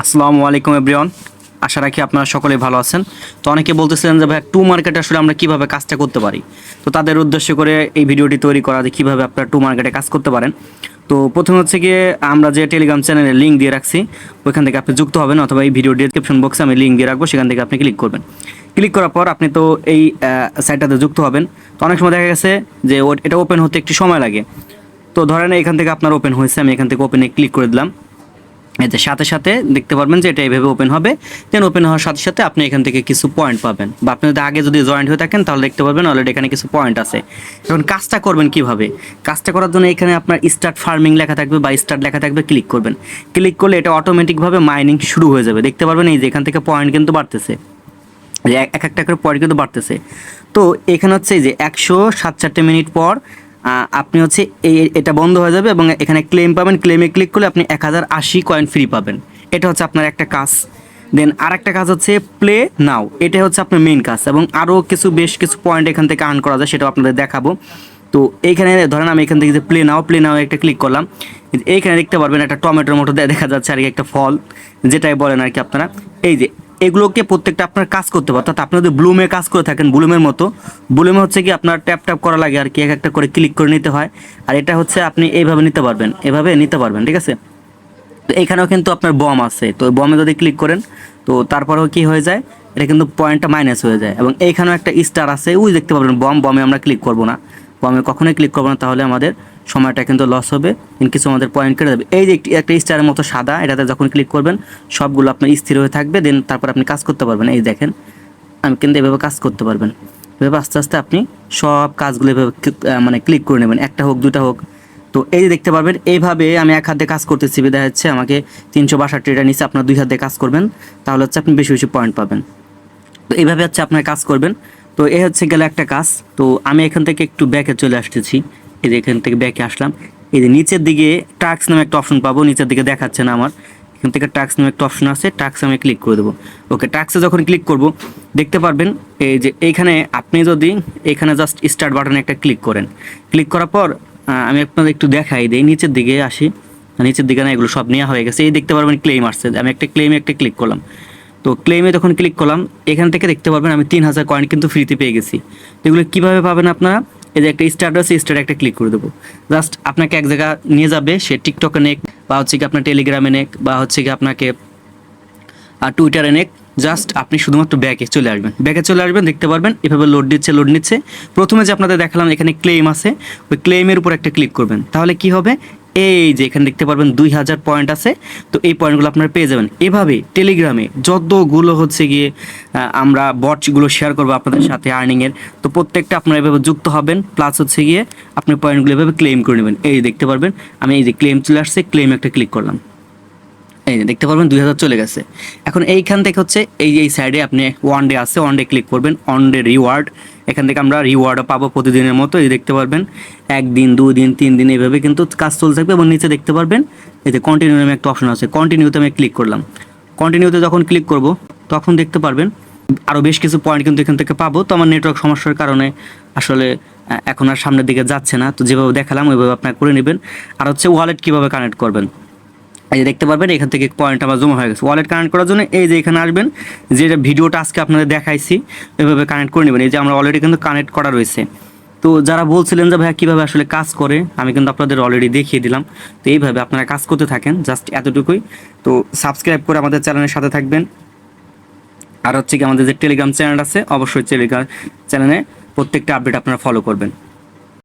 আসসালামু আলাইকুম এভরিওয়ান। আশা রাখি আপনারা সকলে ভালো আছেন। তো অনেকে বলতেছিলেন যে ভাই টু মার্কেটে আসলে আমরা কিভাবে কাজটা করতে পারি। তো তাদের উদ্দেশ্য করে এই ভিডিওটি তৈরি করা, যে কীভাবে আপনারা টু মার্কেটে কাজ করতে পারেন। তো প্রথমে হচ্ছে গিয়ে আমরা যে টেলিগ্রাম চ্যানেলে লিঙ্ক দিয়ে রাখছি ওইখান থেকে আপনি যুক্ত হবেন, অথবা এই ভিডিও ডিসক্রিপশন বক্সে আমি লিঙ্ক দিয়ে রাখবো, সেখান থেকে আপনি ক্লিক করবেন। ক্লিক করার পর আপনি তো এই সাইটটাতে যুক্ত হবেন। তো অনেক সময় দেখা গেছে যে এটা ওপেন হতে একটু সময় লাগে। তো ধরেন এখান থেকে আপনার ওপেন হয়েছে, আমি এখান থেকে ওপেনে ক্লিক করে দিলাম। এতে সাথে সাথে দেখতে পারবেন যে এটা এইভাবে ওপেন হবে। দেন ওপেন হওয়ার সাথে সাথে আপনি এখান থেকে কিছু পয়েন্ট পাবেন, বা আপনি যদি আগে যদি জয়েন্ট হয়ে থাকেন তাহলে দেখতে পারবেন অলরেডি এখানে কিছু পয়েন্ট আছে। এখন কাজটা করবেন কিভাবে? কাজটা করার জন্য এখানে আপনার স্টার্ট ফার্মিং লেখা থাকবে বা স্টার্ট লেখা থাকবে, ক্লিক করবেন। ক্লিক করলে এটা অটোমেটিকভাবে মাইনিং শুরু হয়ে যাবে। দেখতে পারবেন এই যে এখান থেকে পয়েন্ট কিন্তু বাড়তেছে, এক একটা করে পয়েন্ট কিন্তু বাড়তেছে। তো এখানে হচ্ছে এই যে 167 মিনিট পর আপনি হচ্ছে এটা বন্ধ হয়ে যাবে এবং এখানে ক্লেম পাবেন। ক্লেমে ক্লিক করলে আপনি 1080 কয়েন ফ্রি পাবেন। এটা হচ্ছে আপনার একটা কাজ। দেন আর একটা কাজ হচ্ছে প্লে নাও, এটা হচ্ছে আপনার মেইন কাজ, এবং আরও বেশ কিছু পয়েন্ট এখান থেকে আর্ন করা যায়, সেটাও আপনাদের দেখাবো। তো এইখানে ধরেন আমি এখান থেকে যে প্লে নাও একটা ক্লিক করলাম। এইখানে দেখতে পারবেন একটা টমেটোর মতো দেখা যাচ্ছে আর কি, একটা ফল যেটাই বলেন আর কি আপনারা। এই যে এগুলোকে প্রত্যেকটা আপনার কাজ করতে পারতো। অর্থাৎ আপনি যদি ব্লুমে কাজ করে থাকেন, ব্লুমের মতো, ব্লুমে হচ্ছে কি আপনার ট্যাপ করা লাগে আর কি, এক একটা করে ক্লিক করে নিতে হয়। আর এটা হচ্ছে আপনি এইভাবে নিতে পারবেন, এভাবে নিতে পারবেন, ঠিক আছে। তো এখানেও কিন্তু আপনার বম আছে, তো বমে যদি ক্লিক করেন তো তারপরেও কি হয়ে যায়, এটা কিন্তু পয়েন্টটা মাইনাস হয়ে যায়। এবং এইখানেও একটা স্টার আছে, ওই দেখতে পাবেন বমে আমরা ক্লিক করব না, বমে কখনোই ক্লিক করবো না, তাহলে আমাদের সময়টা কিন্তু লস হবে, কিছু আমাদের পয়েন্ট কেটে যাবে। এই যে একটা স্টারের মতো সাদা, এটাতে যখন ক্লিক করবেন সবগুলো আপনার স্থির হয়ে থাকবে। দেন তারপর আপনি কাজ করতে পারবেন। এই দেখেন আমি কিন্তু এভাবে কাজ করতে পারবেন। এভাবে আস্তে আস্তে আপনি সব কাজগুলো এভাবে মানে ক্লিক করে নেবেন, একটা হোক দুটা হোক। তো এই যে দেখতে পারবেন এইভাবে আমি এক হাতে কাজ করতেছি, দেখা যাচ্ছে আমাকে 362টা নিচে, আপনার 2 হাতে কাজ করবেন, তাহলে হচ্ছে আপনি বেশি বেশি পয়েন্ট পাবেন। তো এইভাবে হচ্ছে আপনার কাজ করবেন। তো এই হচ্ছে গেলে একটা কাজ। তো আমি এখান থেকে একটু ব্যাকে চলে আসতেছি। এই যে এখান থেকে ব্যাকে আসলাম। এই যে নিচের দিকে টাস্ক নামে একটা অপশন পাবো, নিচের দিকে দেখাচ্ছে না আমার, এখান থেকে টাস্ক নামে একটা অপশন আছে, টাস্ক আমি ক্লিক করে দেবো। ওকে, টাস্কে যখন ক্লিক করব দেখতে পারবেন এই যে এইখানে আপনি যদি এখানে জাস্ট স্টার্ট বাটনে একটা ক্লিক করেন, ক্লিক করার পর আমি আপনাদের একটু দেখাই দিই, নিচের দিকে আসি। নিচের দিকে না, এগুলো সব নেওয়া হয়ে গেছে। এই দেখতে পারবেন ক্লেম আসছে, আমি একটা ক্লেমে একটা ক্লিক করলাম। তো ক্লেমে যখন ক্লিক করলাম এখান থেকে দেখতে পারবেন আমি 3000 কয়েন কিন্তু ফ্রিতে পেয়ে গেছি। তো এগুলো কীভাবে পাবেন আপনারা? এই যে একটা স্টার্ট আছে, স্টার্টে একটা ক্লিক করে দেবো। জাস্ট আপনাকে এক জায়গা নিয়ে যাবে, সে টিকটকে নেক, বা হচ্ছে কি আপনার টেলিগ্রামে নেক, বা হচ্ছে কি আপনাকে টুইটারে নেক। জাস্ট আপনি শুধুমাত্র ব্যাকে চলে আসবেন, দেখতে পারবেন এভাবে লোড নিচ্ছে। প্রথমে যে আপনাদের দেখালাম এখানে ক্লেম আছে, ওই ক্লেমের উপর একটা ক্লিক করবেন, তাহলে কি হবে, এই যে এখানে দেখতে পারবেন 2000 পয়েন্ট আছে। তো এই পয়েন্টগুলো আপনারা পেয়ে যাবেন। এভাবে টেলিগ্রামে যতগুলো হচ্ছে গিয়ে আমরা বটগুলো শেয়ার করবো আপনাদের সাথে আর্নিংয়ের, তো প্রত্যেকটা আপনারা এভাবে যুক্ত হবেন, প্লাস হচ্ছে গিয়ে আপনি পয়েন্টগুলো এভাবে ক্লেম করে নেবেন। এই দেখতে পারবেন আমি এই যে ক্লেম চলে আসছে, ক্লেম একটা ক্লিক করলাম, এই যে দেখতে পারবেন 2000 চলে গেছে। এখন এইখান থেকে হচ্ছে এই যে এই সাইডে আপনি ওয়ান ডে আছে, ওয়ান ডে ক্লিক করবেন, ওয়ান ডে রিওয়ার্ড। এখান থেকে আমরা রিওয়ার্ডও পাবো প্রতিদিনের মতো। এই দেখতে পারবেন 1 দিন 2 দিন 3 দিন এইভাবে কিন্তু কাজ চলতে থাকবে। এবং নিচে দেখতে পারবেন এই যে কন্টিনিউ নামে একটা অপশন আছে, কন্টিনিউতে আমি ক্লিক করলাম। কন্টিনিউতে যখন ক্লিক করব তখন দেখতে পারবেন আরও বেশ কিছু পয়েন্ট কিন্তু এখান থেকে পাবো। তো আমার নেটওয়ার্ক সমস্যার কারণে আসলে এখন আর সামনের দিকে যাচ্ছে না। তো যেভাবে দেখালাম ওইভাবে আপনারা করে নেবেন। আর হচ্ছে ওয়ালেট কীভাবে কানেক্ট করবেন, এই যে দেখতে পারবেন এখান থেকে পয়েন্ট আমার জমা হয়ে গেছে। ওয়ালেট কানেক্ট করার জন্য এই যে এখানে আসবেন, যেটা ভিডিওটা আজকে আপনাদের দেখাইছি এভাবে কানেক্ট করে নেবেন। এই যে আমরা অলরেডি কিন্তু কানেক্ট করা রয়েছে। তো যারা বলছিলেন যে ভাইয়া কীভাবে আসলে কাজ করে, আমি কিন্তু আপনাদের অলরেডি দেখিয়ে দিলাম। তো এইভাবে আপনারা কাজ করতে থাকেন, জাস্ট এতটুকুই। তো সাবস্ক্রাইব করে আমাদের চ্যানেলের সাথে থাকবেন। আর হচ্ছে কি আমাদের যে টেলিগ্রাম চ্যানেল আছে, অবশ্যই টেলিগ্রাম চ্যানেলে প্রত্যেকটা আপডেট আপনারা ফলো করবেন।